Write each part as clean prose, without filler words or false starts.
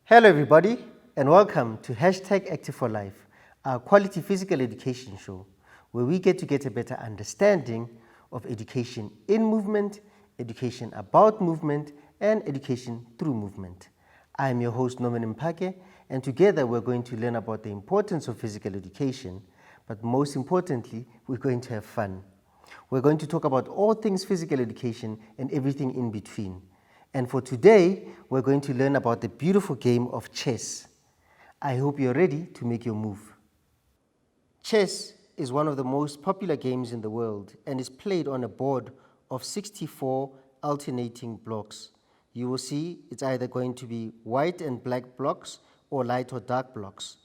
Hello everybody and welcome to #Active4Life, our quality physical education show where we get to get a better understanding of education in movement, education about movement, and education through movement. I am your host Norman Mpake, and together we're going to learn about the importance of physical education, but most importantly, we're going to have fun. We're going to talk about all things physical education and everything in between. And for today, we're going to learn about the beautiful game of chess. I hope you're ready to make your move. Chess is one of the most popular games in the world and is played on a board of 64 alternating blocks. You will see it's either going to be white and black blocks or light or dark blocks.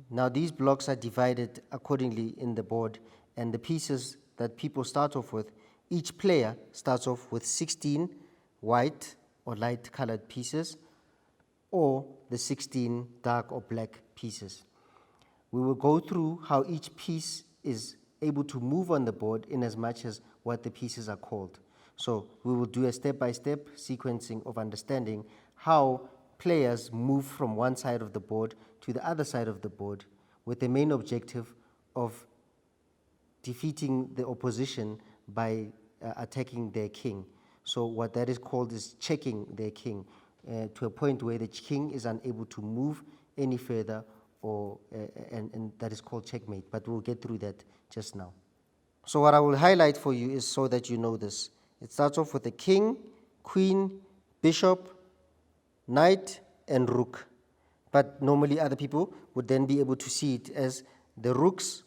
Now these blocks are divided accordingly in the board, and the pieces that people start off with, each player starts off with 16 white or light colored pieces, or the 16 dark or black pieces. We will go through how each piece is able to move on the board in as much as what the pieces are called. So we will do a step-by-step sequencing of understanding how players move from one side of the board to the other side of the board, with the main objective of defeating the opposition by attacking their king. So what that is called is checking their king to a point where the king is unable to move any further, and that is called checkmate. But we'll get through that just now. So what I will highlight for you is so that you know this. It starts off with the king, queen, bishop, knight, and rook. But normally other people would then be able to see it as the rooks,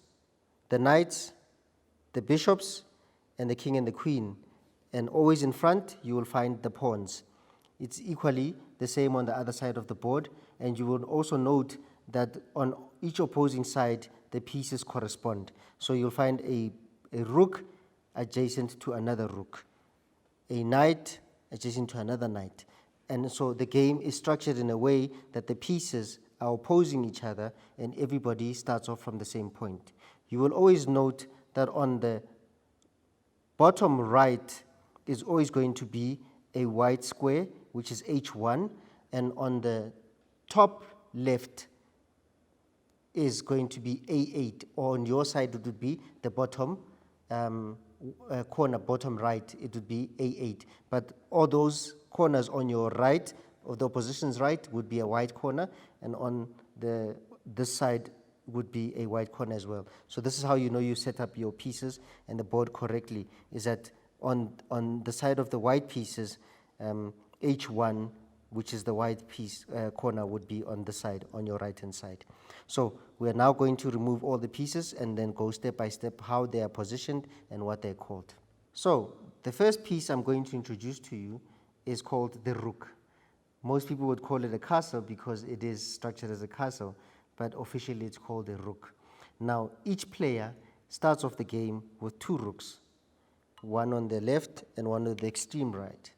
the knights, the bishops, and the king and the queen. And always in front, you will find the pawns. It's equally the same on the other side of the board, and you will also note that on each opposing side, the pieces correspond. So you'll find a rook adjacent to another rook, a knight adjacent to another knight. And so the game is structured in a way that the pieces are opposing each other, and everybody starts off from the same point. You will always note that on the bottom right is always going to be a white square, which is H1, and on the top left is going to be A8, or on your side it would be the bottom corner, bottom right, it would be A8. But all those corners on your right, or the opposition's right, would be a white corner, and on this side would be a white corner as well. So this is how you know you set up your pieces and the board correctly, is that on the side of the white pieces, H1, which is the white piece corner, would be on the side, on your right-hand side. So we are now going to remove all the pieces and then go step by step how they are positioned and what they're called. So the first piece I'm going to introduce to you is called the rook. Most people would call it a castle because it is structured as a castle, but officially it's called a rook. Now each player starts off the game with two rooks, one on the left and one on the extreme right.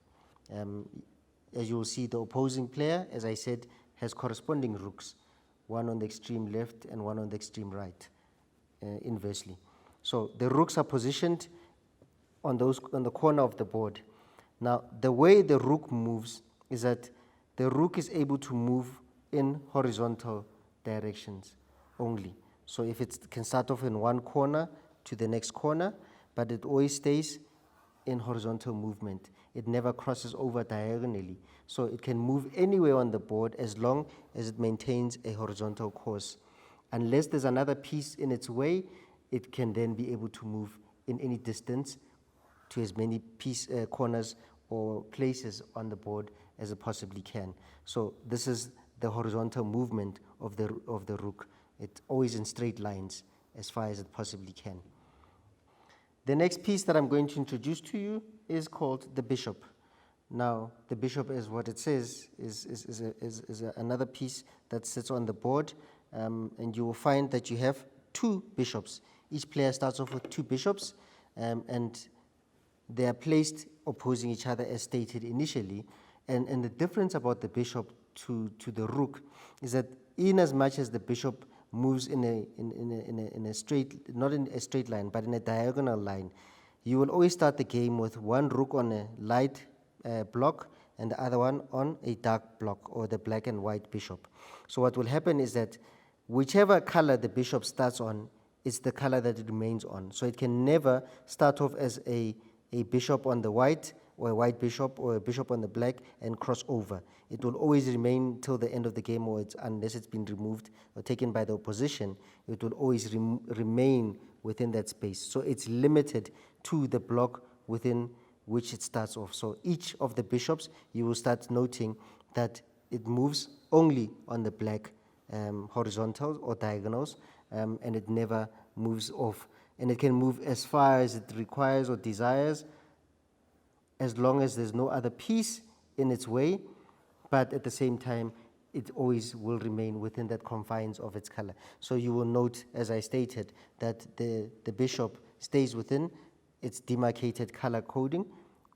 As you will see, the opposing player, as I said, has corresponding rooks, one on the extreme left and one on the extreme right, inversely. So the rooks are positioned on the corner of the board. Now, the way the rook moves is that the rook is able to move in horizontal directions only. So if it can start off in one corner to the next corner, but it always stays in horizontal movement. It never crosses over diagonally. So it can move anywhere on the board as long as it maintains a horizontal course. Unless there's another piece in its way, it can then be able to move in any distance to as many corners or places on the board as it possibly can. So this is the horizontal movement of the rook. It's always in straight lines as far as it possibly can. The next piece that I'm going to introduce to you is called the bishop. Now, the bishop, as what it says, is another piece that sits on the board, and you will find that you have two bishops. Each player starts off with two bishops, and they are placed opposing each other as stated initially. And the difference about the bishop to the rook is that in as much as the bishop moves in a straight, not in a straight line, but in a diagonal line, You will always start the game with one rook on a light block and the other one on a dark block, or the black and white bishop. So what will happen is that whichever color the bishop starts on is the color that it remains on. So it can never start off as a bishop on the white, or a white bishop, or a bishop on the black, and cross over. It will always remain till the end of the game, or unless it's been removed or taken by the opposition, it will always remain within that space. So it's limited to the block within which it starts off. So each of the bishops, you will start noting that it moves only on the black horizontals or diagonals, and it never moves off. And it can move as far as it requires or desires, as long as there's no other piece in its way, but at the same time, it always will remain within that confines of its color. So you will note, as I stated, that the bishop stays within its demarcated color coding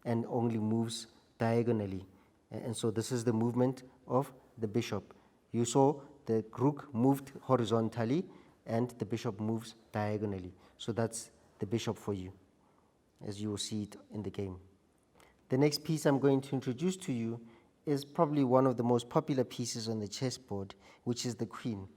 and only moves diagonally. And so this is the movement of the bishop. You saw the rook moved horizontally and the bishop moves diagonally. So that's the bishop for you, as you will see it in the game. The next piece I'm going to introduce to you is probably one of the most popular pieces on the chessboard, which is the queen.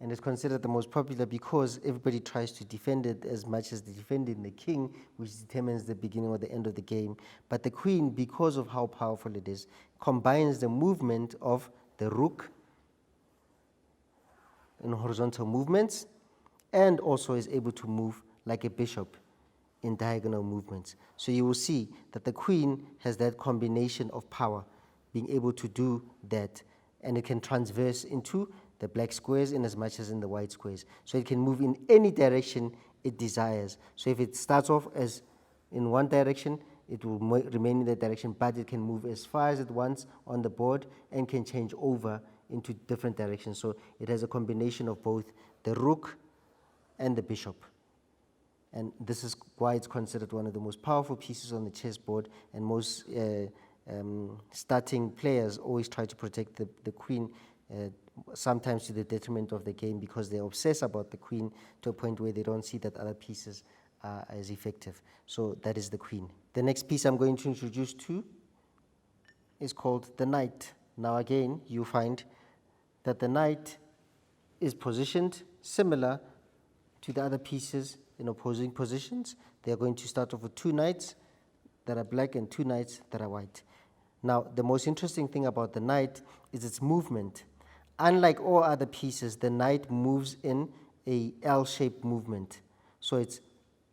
And it's considered the most popular because everybody tries to defend it as much as they defend the king, which determines the beginning or the end of the game. But the queen, because of how powerful it is, combines the movement of the rook in horizontal movements, and also is able to move like a bishop in diagonal movements. So you will see that the queen has that combination of power, being able to do that, and it can transverse into the black squares in as much as in the white squares. So it can move in any direction it desires. So if it starts off as in one direction, it will remain in that direction, but it can move as far as it wants on the board and can change over into different directions. So it has a combination of both the rook and the bishop. And this is why it's considered one of the most powerful pieces on the chessboard, and most starting players always try to protect the queen, sometimes to the detriment of the game, because they obsess about the queen to a point where they don't see that other pieces are as effective. So that is the queen. The next piece I'm going to introduce to is called the knight. Now again, you find that the knight is positioned similar to the other pieces in opposing positions. They are going to start off with two knights that are black and two knights that are white. Now, the most interesting thing about the knight is its movement. Unlike all other pieces, the knight moves in a L-shaped movement. So it's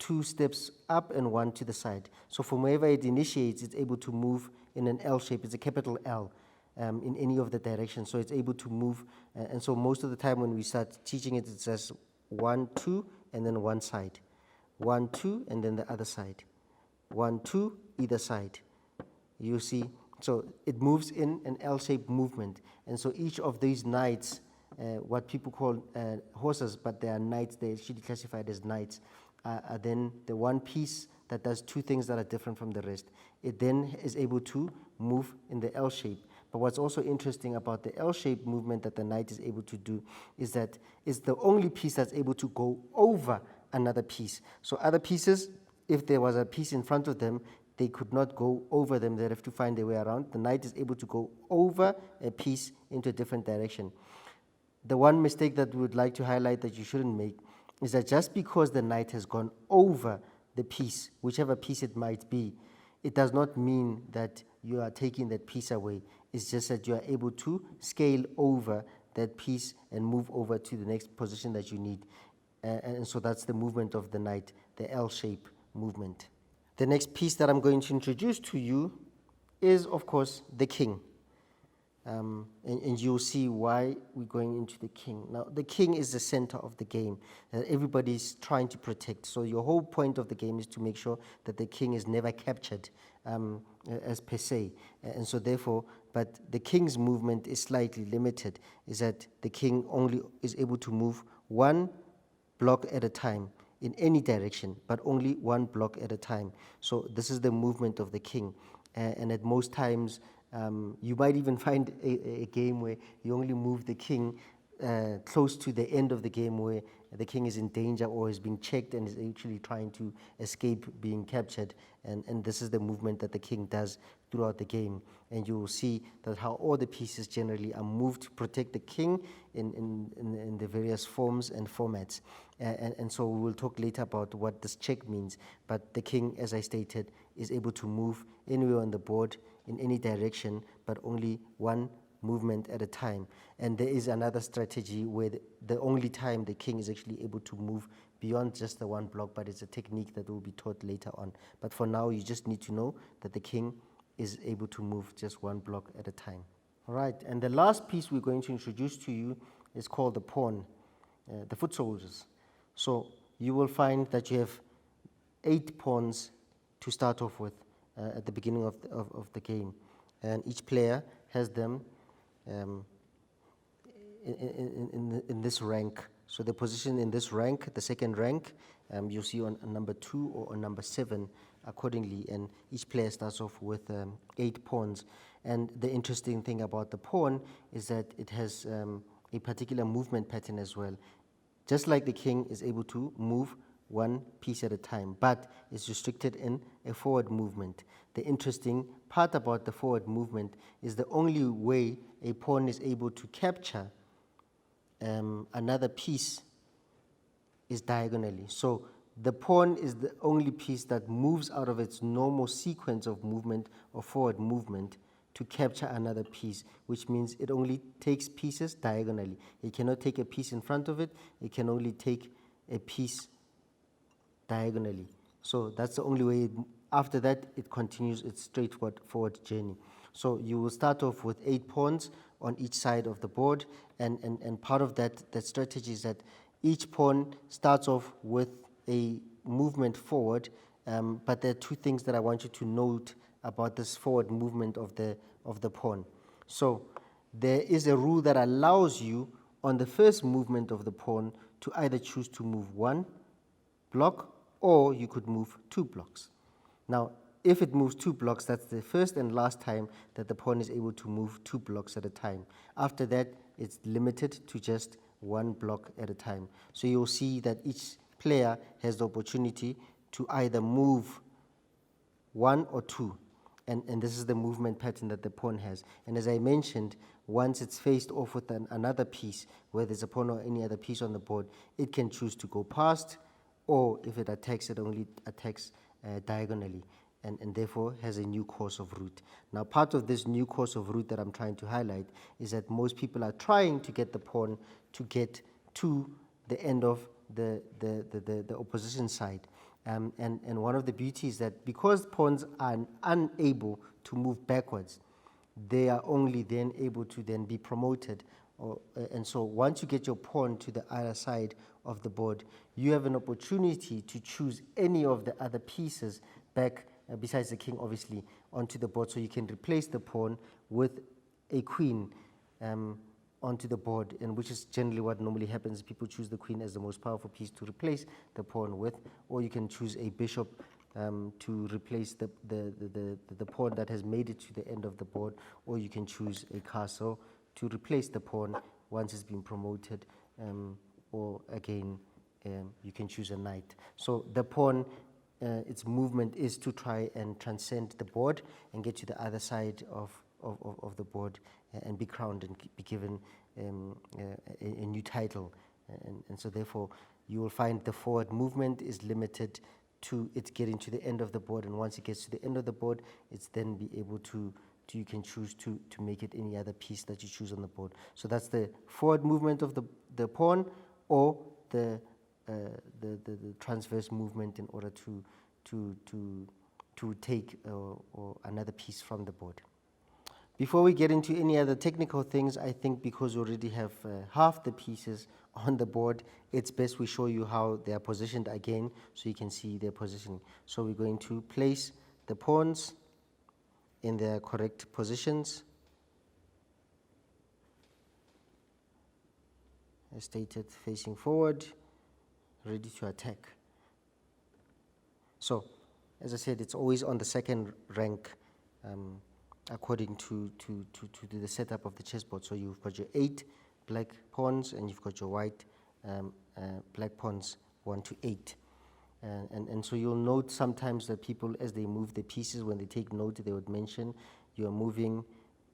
two steps up and one to the side. So from wherever it initiates, it's able to move in an L shape. It's a capital L in any of the directions. So it's able to move. And so most of the time when we start teaching it, it says 1, 2, and then one side. 1, 2, and then the other side. 1, 2, either side. You see, so it moves in an L-shaped movement. And so each of these knights, what people call horses, but they are knights, they're actually classified as knights, are then the one piece that does two things that are different from the rest. It then is able to move in the L shape. But what's also interesting about the L-shaped movement that the knight is able to do is that it's the only piece that's able to go over another piece. So other pieces, if there was a piece in front of them, they could not go over them. They'd have to find their way around. The knight is able to go over a piece into a different direction. The one mistake that we would like to highlight that you shouldn't make is that just because the knight has gone over the piece, whichever piece it might be, it does not mean that you are taking that piece away. It's just that you are able to scale over that piece and move over to the next position that you need. And so that's the movement of the knight, the L-shape movement. The next piece that I'm going to introduce to you is, of course, the king. And you'll see why we're going into the king. Now, the king is the center of the game that everybody's trying to protect. So your whole point of the game is to make sure that the king is never captured as per se. And so therefore, but the king's movement is slightly limited, is that the king only is able to move one block at a time in any direction, but only one block at a time. So this is the movement of the king. And at most times, you might even find a game where you only move the king close to the end of the game where the king is in danger or is being checked and is actually trying to escape being captured. And this is the movement that the king does throughout the game. And you will see that how all the pieces generally are moved to protect the king in the various forms and formats. And so we will talk later about what this check means. But the king, as I stated, is able to move anywhere on the board in any direction, but only one movement at a time. And there is another strategy where the only time the king is actually able to move beyond just the one block, but it's a technique that will be taught later on. But for now, you just need to know that the king is able to move just one block at a time. All right, and the last piece we're going to introduce to you is called the pawn, the foot soldiers. So you will find that you have 8 pawns to start off with at the beginning of the game. And each player has them in this rank. So the position in this rank, the second rank, you'll see on number 2 or on number 7 accordingly. And each player starts off with 8 pawns. And the interesting thing about the pawn is that it has a particular movement pattern as well. Just like the king is able to move one piece at a time, but is restricted in a forward movement. The interesting part about the forward movement is the only way a pawn is able to capture another piece is diagonally. So the pawn is the only piece that moves out of its normal sequence of movement or forward movement to capture another piece, which means it only takes pieces diagonally. It cannot take a piece in front of it. It can only take a piece diagonally. So that's the only way. After that, it continues its straightforward journey. So you will start off with 8 pawns on each side of the board, and part of that strategy is that each pawn starts off with a movement forward, but there are 2 things that I want you to note about this forward movement of the pawn. So there is a rule that allows you on the first movement of the pawn to either choose to move 1 block or you could move 2 blocks. Now, if it moves 2 blocks, that's the first and last time that the pawn is able to move 2 blocks at a time. After that, it's limited to just 1 block at a time. So you'll see that each player has the opportunity to either move 1 or 2. And this is the movement pattern that the pawn has. And as I mentioned, once it's faced off with another piece, whether it's a pawn or any other piece on the board, it can choose to go past, or if it attacks, it only attacks diagonally, and therefore has a new course of route. Now, part of this new course of route that I'm trying to highlight is that most people are trying to get the pawn to get to the end of the opposition side. And one of the beauties is that because pawns are unable to move backwards, they are only then able to then be promoted. And so once you get your pawn to the other side of the board, you have an opportunity to choose any of the other pieces back, besides the king obviously, onto the board. So you can replace the pawn with a queen onto the board, and which is generally what normally happens. People choose the queen as the most powerful piece to replace the pawn with, or you can choose a bishop to replace the pawn that has made it to the end of the board, or you can choose a castle to replace the pawn once it's been promoted, or again, you can choose a knight. So the pawn, its movement is to try and transcend the board and get to the other side of the board and be crowned and be given a new title. And so therefore, you will find the forward movement is limited to it getting to the end of the board, and once it gets to the end of the board, it's then be able to you can choose to make it any other piece that you choose on the board. So that's the forward movement of the pawn, or the transverse movement in order to take or another piece from the board. Before we get into any other technical things, I think because we already have half the pieces on the board, it's best we show you how they are positioned again so you can see their positioning. So we're going to place the pawns in their correct positions, as stated, facing forward, ready to attack. So, as I said, it's always on the second rank according to the setup of the chessboard. So you've got your 8 black pawns, and you've got your white black pawns 1 to 8. And so you'll note sometimes that people, as they move the pieces, when they take note, they would mention you're moving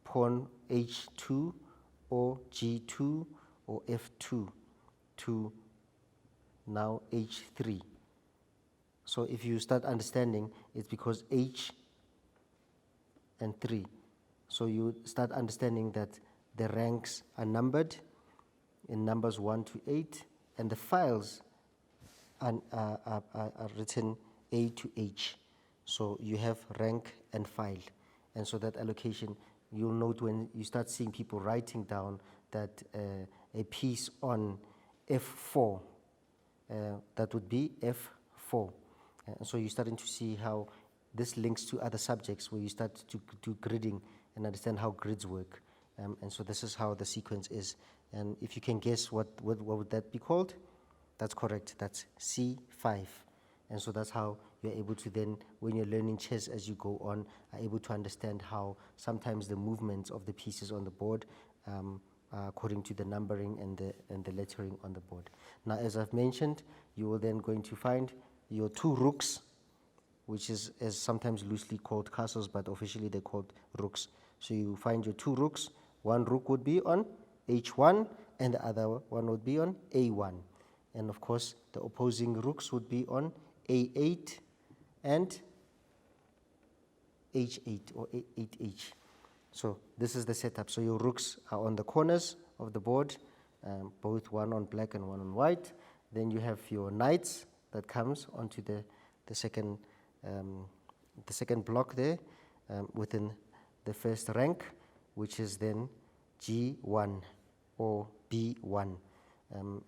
pawn H2 or G2 or F2 to now H3. So if you start understanding, it's because H and 3. So you start understanding that the ranks are numbered in numbers 1 to 8, and the files are written A to H. So you have rank and file. And so that allocation, you'll note when you start seeing people writing down that a piece on F4, that would be F4. And so you're starting to see how this links to other subjects where you start to do gridding and understand how grids work. And so this is how the sequence is. And if you can guess what would that be called? That's correct. That's C5. And so that's how you're able to then, when you're learning chess as you go on, are able to understand how sometimes the movements of the pieces on the board are according to the numbering and the lettering on the board. Now, as I've mentioned, you will then going to find your 2 rooks, which is sometimes loosely called castles, but officially they're called rooks. So you find your 2 rooks. One rook would be on H1 and the other one would be on A1. And of course, the opposing rooks would be on A8 and H8 or 8H. So this is the setup. So your rooks are on the corners of the board, both one on black and one on white. Then you have your knights that comes onto the second block there within the first rank, which is then G1 or B1.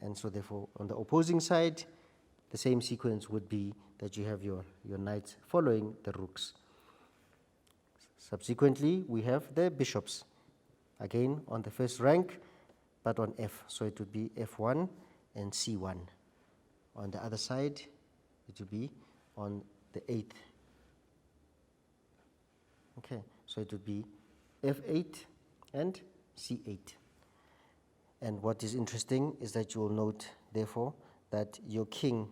And so therefore on the opposing side, the same sequence would be that you have your knights following the rooks. Subsequently, we have the bishops, again on the first rank, but on F. So it would be F1 and C1. On the other side, it would be on the 8th. Okay, so it would be F8 and C8. And what is interesting is that you will note, therefore, that your king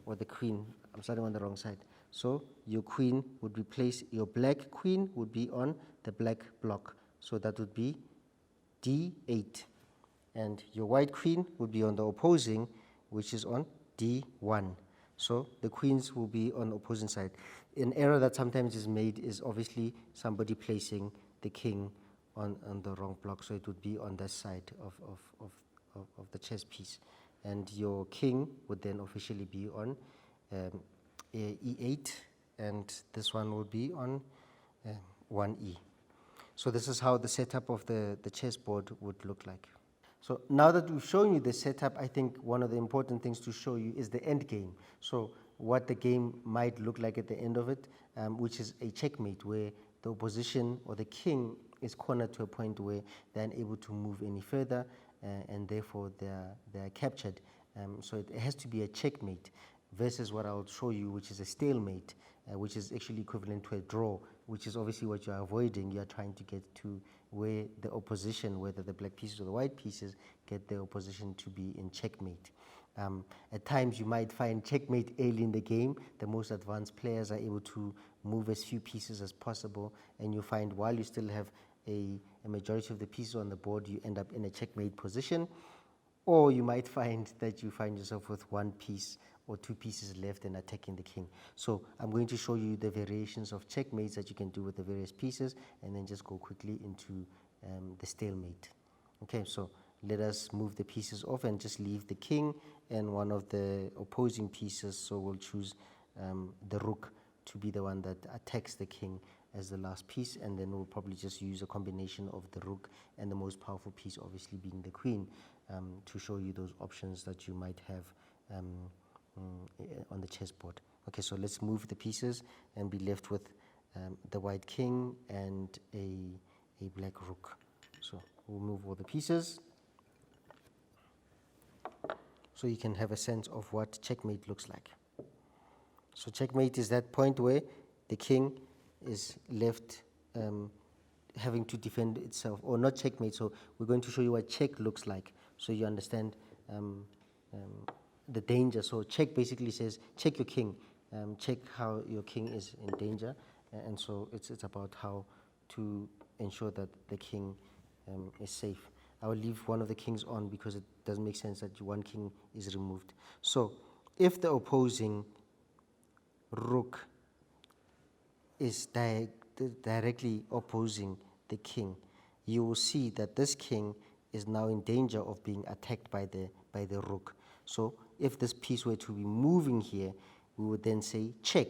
or the queen, I'm starting on the wrong side. So your queen would be placed, your black queen would be on the black block. So that would be D8. And your white queen would be on the opposing, which is on D1. So the queens will be on the opposing side. An error that sometimes is made is obviously somebody placing the king on the wrong block. So it would be on this side of the chess piece. And your king would then officially be on E8, and this one would be on 1E. So this is how the setup of the chessboard would look like. So now that we've shown you the setup, I think one of the important things to show you is the end game. So what the game might look like at the end of it, which is a checkmate, where the opposition or the king is cornered to a point where they're unable to move any further, and therefore they're captured. So it has to be a checkmate versus what I'll show you, which is a stalemate, which is actually equivalent to a draw, which is obviously what you're avoiding. You're trying to get to where the opposition, whether the black pieces or the white pieces, get the opposition to be in checkmate. At times you might find checkmate early in the game. The most advanced players are able to move as few pieces as possible, and you find while you still have a majority of the pieces on the board, you end up in a checkmate position. Or you might find that you find yourself with 1 piece or 2 pieces left and attacking the king. So I'm going to show you the variations of checkmates that you can do with the various pieces, and then just go quickly into the stalemate. Okay, so let us move the pieces off and just leave the king and one of the opposing pieces. So we'll choose the rook to be the one that attacks the king as the last piece, and then we'll probably just use a combination of the rook and the most powerful piece obviously being the queen, to show you those options that you might have on the chessboard. Okay, so let's move the pieces and be left with the white king and a black rook. So we'll move all the pieces so you can have a sense of what checkmate looks like. So checkmate is that point where the king is left having to defend itself, or not checkmate. So we're going to show you what check looks like, so you understand the danger. So check basically says check your king, check how your king is in danger, and so it's about how to ensure that the king is safe. I will leave one of the kings on because it doesn't make sense that one king is removed. So if the opposing rook is directly opposing the king, you will see that this king is now in danger of being attacked by the rook. So if this piece were to be moving here, we would then say check,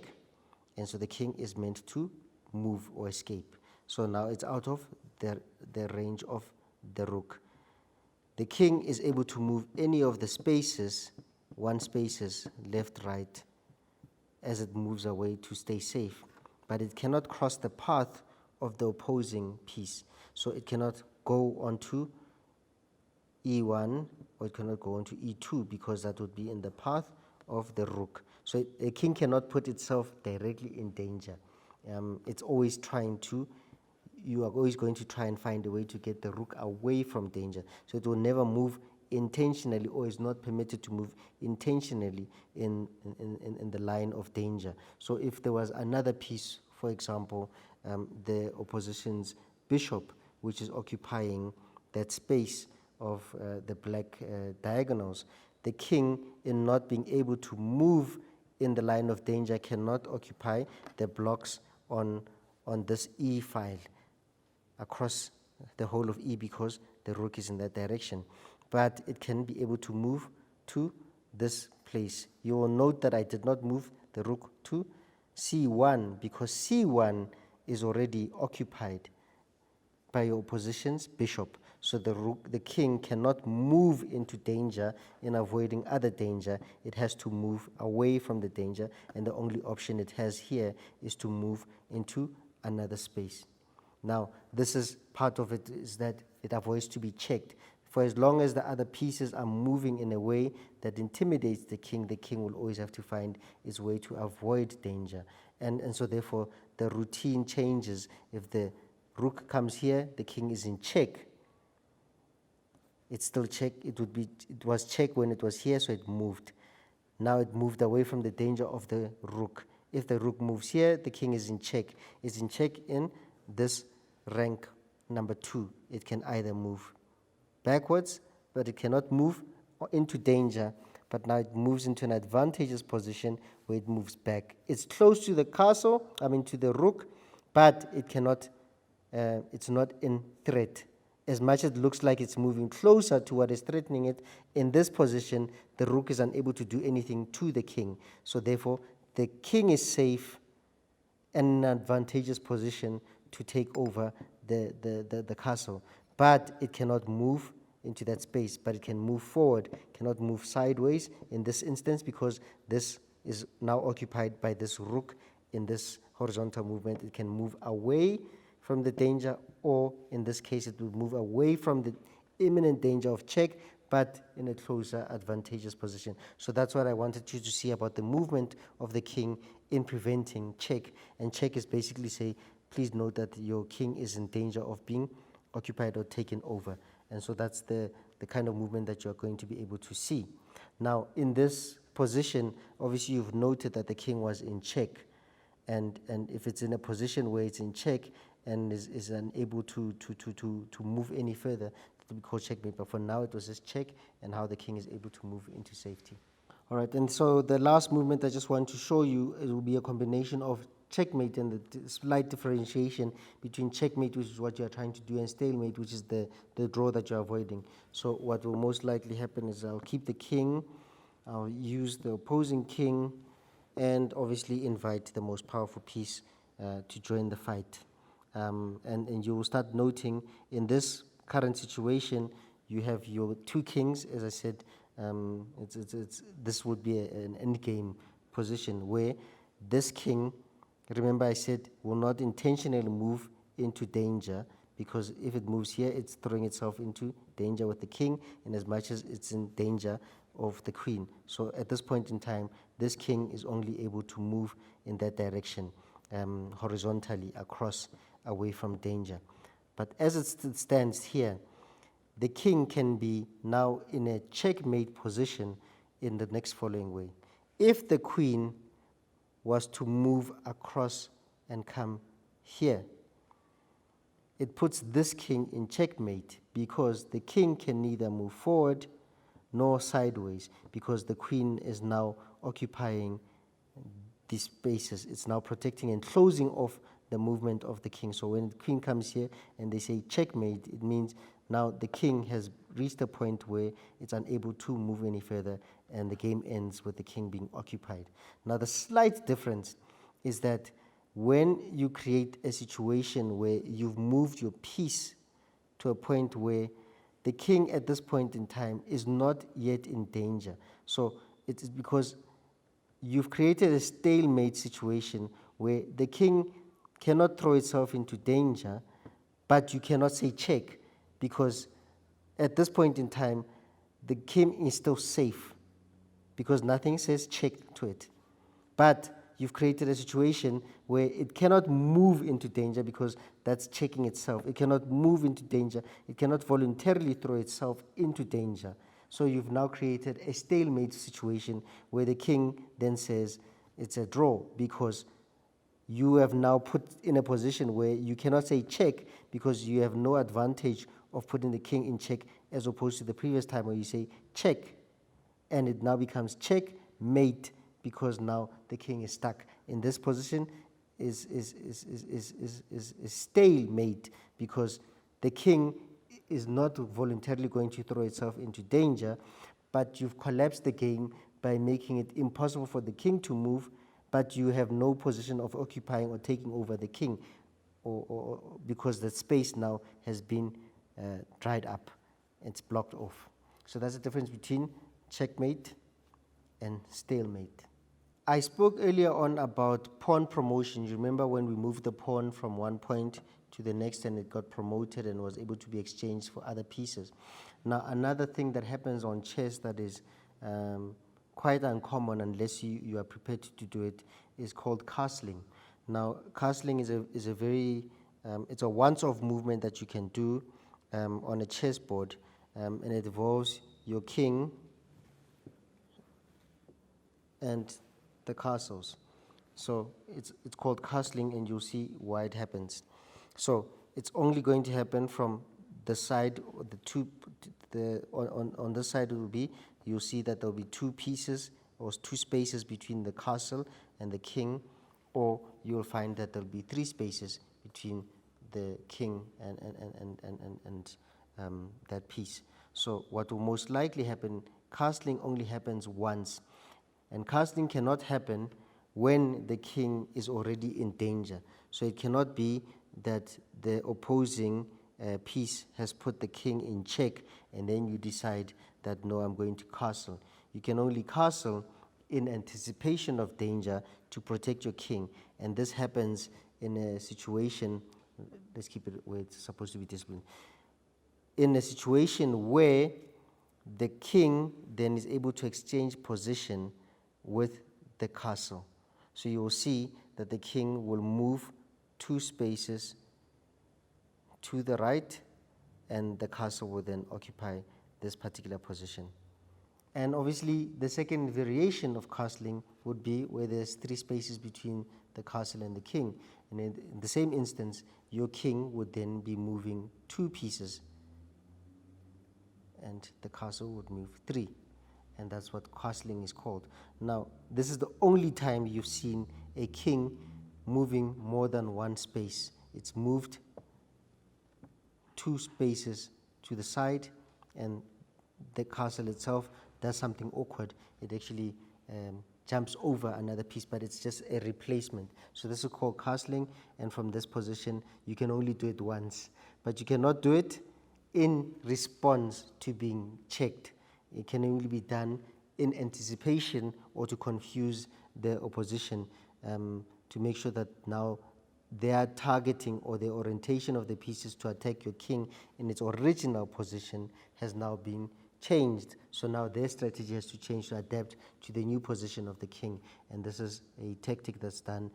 and so the king is meant to move or escape. So now it's out of the range of the rook. The king is able to move any of the spaces, one spaces, left, right, as it moves away to stay safe, but it cannot cross the path of the opposing piece. So it cannot go onto E1, or it cannot go onto E2, because that would be in the path of the rook. So a king cannot put itself directly in danger. It's always trying to, you are always going to try and find a way to get the rook away from danger. So it will never move intentionally, or is not permitted to move intentionally in the line of danger. So if there was another piece, for example, the opposition's bishop, which is occupying that space of the black diagonals, the king, in not being able to move in the line of danger, cannot occupy the blocks on this E file across the whole of E, because the rook is in that direction. But it can be able to move to this place. You will note that I did not move the rook to C1, because C1 is already occupied by your opposition's bishop. So the king cannot move into danger in avoiding other danger. It has to move away from the danger, and the only option it has here is to move into another space. Now, this is part of it, is that it avoids to be checked. For as long as the other pieces are moving in a way that intimidates the king will always have to find its way to avoid danger. And so therefore, the routine changes. If the rook comes here, the king is in check. It's still check. It was check when it was here, so it moved. Now it moved away from the danger of the rook. If the rook moves here, the king is in check. It's in check in this rank number 2. It can either move backwards, but it cannot move into danger. But now it moves into an advantageous position where it moves back. It's close to the castle, to the rook, but it cannot, it's not in threat. As much as it looks like it's moving closer to what is threatening it, in this position, the rook is unable to do anything to the king. So therefore, the king is safe and in an advantageous position to take over the castle. But it cannot move into that space, but it can move forward, cannot move sideways in this instance, because this is now occupied by this rook in this horizontal movement. It can move away from the danger, or in this case, it will move away from the imminent danger of check, but in a closer, advantageous position. So that's what I wanted you to see about the movement of the king in preventing check. And check is basically say, please note that your king is in danger of being occupied or taken over. And so that's the kind of movement that you're going to be able to see. Now, in this position, obviously you've noted that the king was in check. And if it's in a position where it's in check and is unable to move any further, it will be called checkmate. But for now, it was just check, and how the king is able to move into safety. All right, and so the last movement I just want to show you, it will be a combination of checkmate and the slight differentiation between checkmate, which is what you're trying to do, and stalemate, which is the draw that you're avoiding. So what will most likely happen is I'll keep the king, I'll use the opposing king, and obviously invite the most powerful piece to join the fight. And you will start noting in this current situation, you have your 2 kings. As I said, this would be an endgame position where this king, remember I said, will not intentionally move into danger, because if it moves here, it's throwing itself into danger with the king, in as much as it's in danger of the queen. So at this point in time, this king is only able to move in that direction, horizontally across, away from danger. But as it stands here, the king can be now in a checkmate position in the next following way. If the queen was to move across and come here, it puts this king in checkmate because the king can neither move forward nor sideways because the queen is now occupying these spaces. It's now protecting and closing off the movement of the king. So when the queen comes here and they say checkmate, it means now the king has reached a point where it's unable to move any further and the game ends with the king being occupied. Now the slight difference is that when you create a situation where you've moved your piece to a point where the king at this point in time is not yet in danger. So it is because you've created a stalemate situation where the king cannot throw itself into danger, but you cannot say check because at this point in time, the king is still safe because nothing says check to it. But you've created a situation where it cannot move into danger because that's checking itself. It cannot move into danger. It cannot voluntarily throw itself into danger. So you've now created a stalemate situation where the king then says it's a draw because you have now put in a position where you cannot say check because you have no advantage of putting the king in check as opposed to the previous time where you say check and it now becomes checkmate because now the king is stuck in this position is stalemate because the king is not voluntarily going to throw itself into danger, but you've collapsed the game by making it impossible for the king to move, but you have no position of occupying or taking over the king or because the space now has been dried up. It's blocked off. So that's the difference between checkmate and stalemate. I spoke earlier on about pawn promotion. You remember when we moved the pawn from one point to the next and it got promoted and was able to be exchanged for other pieces. Now, another thing that happens on chess that is quite uncommon unless you are prepared to do it is called castling. Now, castling is a very, it's a once-off movement that you can do on a chessboard and it involves your king and the castles. So it's called castling and you'll see why it happens. So it's only going to happen from the side, on this side it will be, you'll see that there will be two pieces or two spaces between the castle and the king, or you'll find that there will be three spaces between the king and that piece. So what will most likely happen, castling only happens once. And castling cannot happen when the king is already in danger. So it cannot be that the opposing piece has put the king in check and then you decide that, no, I'm going to castle. You can only castle in anticipation of danger to protect your king. And this happens in a situation, let's keep it where it's supposed to be disciplined, in a situation where the king then is able to exchange position with the castle. So you will see that the king will move two spaces to the right and the castle will then occupy this particular position. And obviously the second variation of castling would be where there's three spaces between the castle and the king. And in the same instance, your king would then be moving two pieces and the castle would move three. And that's what castling is called. Now, this is the only time you've seen a king moving more than one space. It's moved two spaces to the side, and the castle itself does something awkward. It actually jumps over another piece, but it's just a replacement. So this is called castling, and from this position, you can only do it once. But you cannot do it in response to being checked. It can only be done in anticipation or to confuse the opposition to make sure that now their targeting or the orientation of the pieces to attack your king in its original position has now been changed. So now their strategy has to change to adapt to the new position of the king. And this is a tactic that's done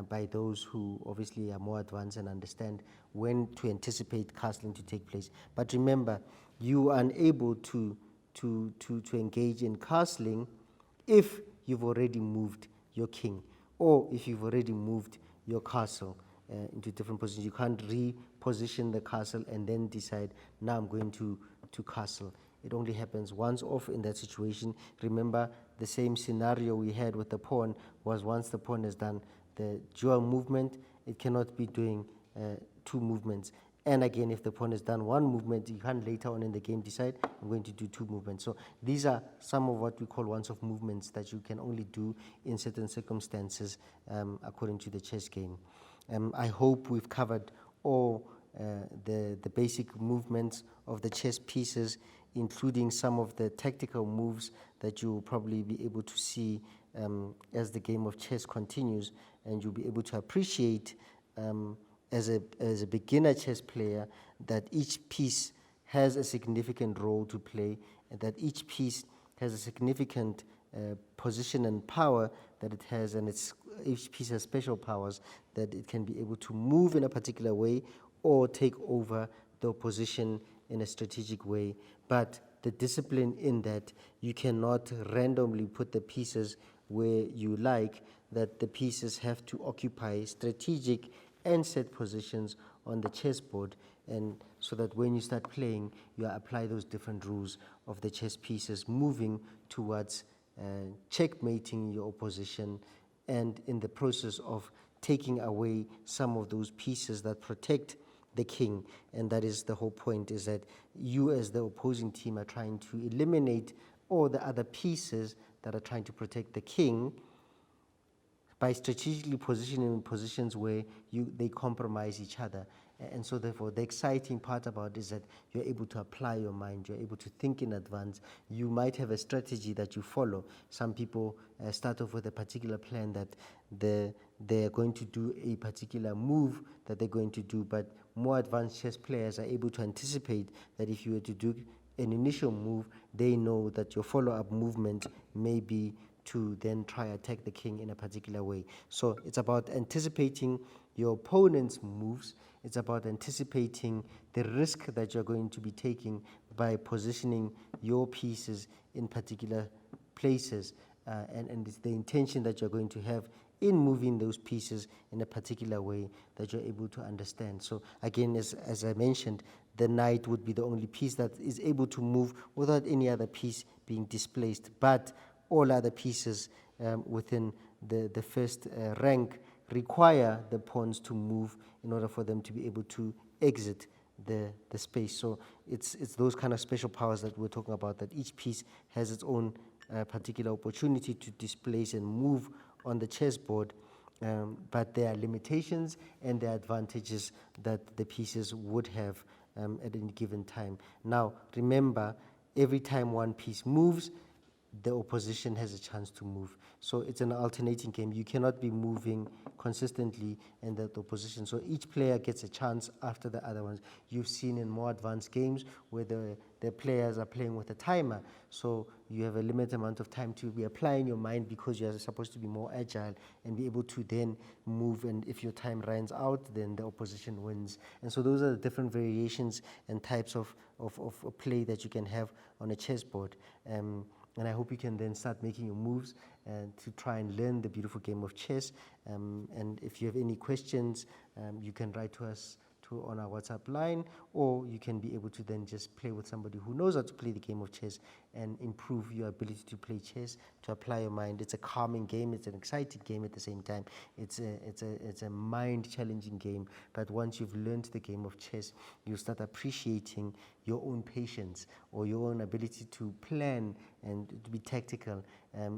by those who obviously are more advanced and understand when to anticipate castling to take place. But remember, you are unable to engage in castling if you've already moved your king, or if you've already moved your castle into different positions. You can't reposition the castle and then decide, now I'm going to castle. It only happens once off in that situation. Remember, the same scenario we had with the pawn was once the pawn has done the dual movement, it cannot be doing two movements. And again, if the pawn has done one movement, you can't later on in the game decide, I'm going to do two movements. So these are some of what we call once-off movements that you can only do in certain circumstances according to the chess game. I hope we've covered all the basic movements of the chess pieces, including some of the tactical moves that you'll probably be able to see as the game of chess continues, and you'll be able to appreciate as a beginner chess player that each piece has a significant role to play, and that each piece has a significant position and power that it has, and each piece has special powers that it can be able to move in a particular way or take over the opposition in a strategic way. But the discipline in that you cannot randomly put the pieces where you like, that the pieces have to occupy strategic and set positions on the chessboard, and so that when you start playing, you apply those different rules of the chess pieces, moving towards checkmating your opposition, and in the process of taking away some of those pieces that protect the king. And that is the whole point, is that you as the opposing team are trying to eliminate all the other pieces that are trying to protect the king by strategically positioning in positions where they compromise each other. And so therefore, the exciting part about it is that you're able to apply your mind, you're able to think in advance. You might have a strategy that you follow. Some people start off with a particular plan that they're going to do a particular move that they're going to do, but more advanced chess players are able to anticipate that if you were to do an initial move, they know that your follow-up movement may be to then try attack the king in a particular way. So it's about anticipating your opponent's moves. It's about anticipating the risk that you're going to be taking by positioning your pieces in particular places, and it's the intention that you're going to have in moving those pieces in a particular way that you're able to understand. So again, as I mentioned, the knight would be the only piece that is able to move without any other piece being displaced, but all other pieces within the first rank require the pawns to move in order for them to be able to exit the space. So it's those kind of special powers that we're talking about, that each piece has its own particular opportunity to displace and move on the chessboard, but there are limitations and there are advantages that the pieces would have at any given time. Now, remember, every time one piece moves, the opposition has a chance to move. So it's an alternating game. You cannot be moving consistently in the opposition. So each player gets a chance after the other ones. You've seen in more advanced games where the players are playing with a timer. So you have a limited amount of time to be applying your mind, because you're supposed to be more agile and be able to then move. And if your time runs out, then the opposition wins. And so those are the different variations and types of play that you can have on a chessboard. And I hope you can then start making your moves to try and learn the beautiful game of chess. And if you have any questions, you can write to us on our WhatsApp line, or you can be able to then just play with somebody who knows how to play the game of chess and improve your ability to play chess, to apply your mind. It's a calming game. It's an exciting game at the same time. It's a mind-challenging game. But once you've learned the game of chess, you start appreciating your own patience, or your own ability to plan and to be tactical,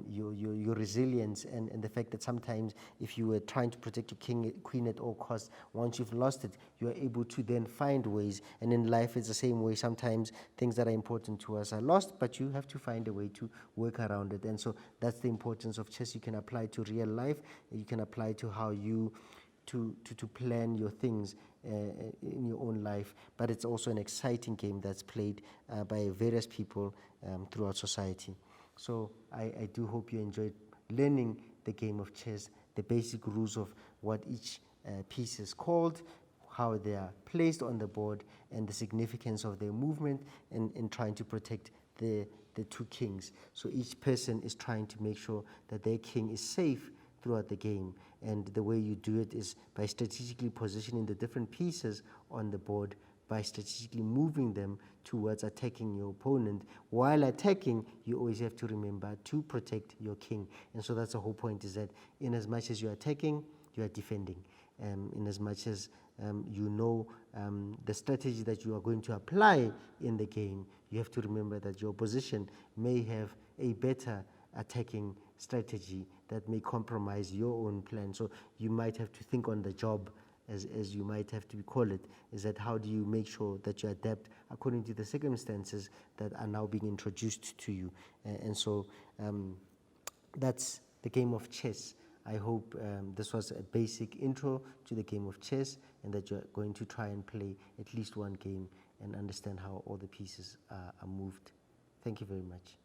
your resilience, and the fact that sometimes if you were trying to protect your queen at all costs, once you've lost it, you are able to then find ways. And in life, it's the same way. Sometimes things that are important to us are lost, but you have to find a way to work around it. And so that's the importance of chess. You can apply to real life. You can apply to how you to plan your things in your own life, but it's also an exciting game that's played by various people throughout society. So I do hope you enjoyed learning the game of chess, the basic rules of what each piece is called, how they are placed on the board, and the significance of their movement in trying to protect the two kings. So each person is trying to make sure that their king is safe throughout the game, and the way you do it is by strategically positioning the different pieces on the board, by strategically moving them towards attacking your opponent. While attacking, you always have to remember to protect your king. And so that's the whole point, is that in as much as you're attacking, you are defending. In as much as you know the strategy that you are going to apply in the game, you have to remember that your opposition may have a better attacking strategy that may compromise your own plan. So you might have to think on the job, as you might have to call it, is that how do you make sure that you adapt according to the circumstances that are now being introduced to you. And so that's the game of chess. I hope this was a basic intro to the game of chess, and that you're going to try and play at least one game and understand how all the pieces are moved. Thank you very much.